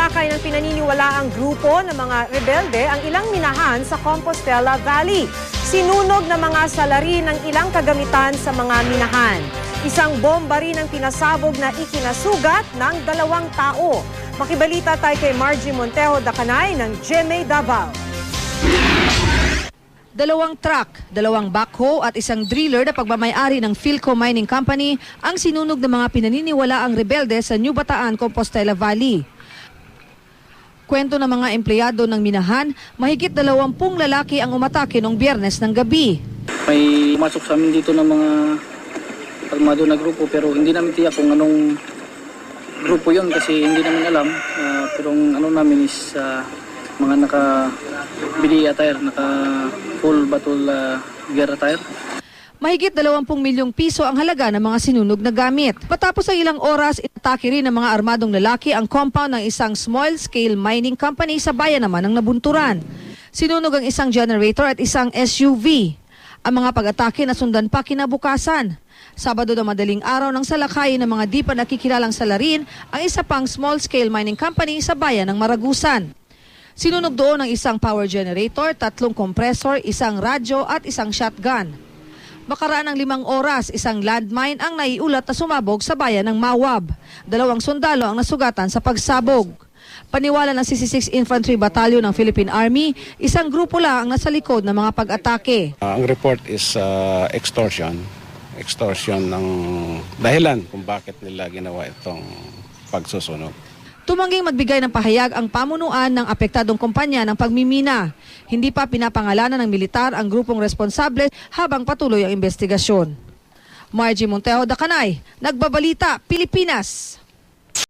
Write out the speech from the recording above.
Nilakay ng pinaniniwalaang grupo ng mga rebelde ang ilang minahan sa Compostela Valley. Sinunog ng mga salarin ng ilang kagamitan sa mga minahan. Isang bomba rin ang pinasabog na ikinasugat ng 2 tao. Makibalita tayo kay Margie Montejo Dacanay ng GMA Davao. 2 truck, 2 backhoe at isang driller na pagmamayari ng Philco Mining Company ang sinunog ng mga pinaniniwalaang rebelde sa New Bataan, Compostela Valley. Kwento ng mga empleyado ng minahan, mahigit 20 lalaki ang umatake noong Biyernes ng gabi. May pumasok sa amin dito ng mga armado na grupo pero hindi namin tiyak kung anong grupo yon kasi hindi namin alam. Pero ang ano namin is mga naka-bili attire, naka-full battle gear attire. Mahigit 20 milyong piso ang halaga ng mga sinunog na gamit. Patapos ang ilang oras, inatake rin ng mga armadong lalaki ang compound ng isang small-scale mining company sa bayan naman ng Nabunturan. Sinunog ang isang generator at isang SUV. Ang mga pag-atake nasundan pa kinabukasan. Sabado na madaling araw nang salakayin ng mga di pa nakikilalang salarin ang isa pang small-scale mining company sa bayan ng Maragusan. Sinunog doon ang isang power generator, 3 compressor, isang radyo at isang shotgun. Makaraan ng 5 oras, isang landmine ang naiulat na sumabog sa bayan ng Mawab. 2 sundalo ang nasugatan sa pagsabog. Paniwala ng 66 Infantry Battalion ng Philippine Army, isang grupo lang ang nasa likod ng mga pag-atake. Ang report is extortion. Extortion ng dahilan kung bakit nila ginawa itong pagsusunog. Tumangging magbigay ng pahayag ang pamunuan ng apektadong kumpanya ng pagmimina. Hindi pa pinapangalanan ng militar ang grupong responsable habang patuloy ang investigasyon. Margie Montejo Dacanay, Nagbabalita, Pilipinas.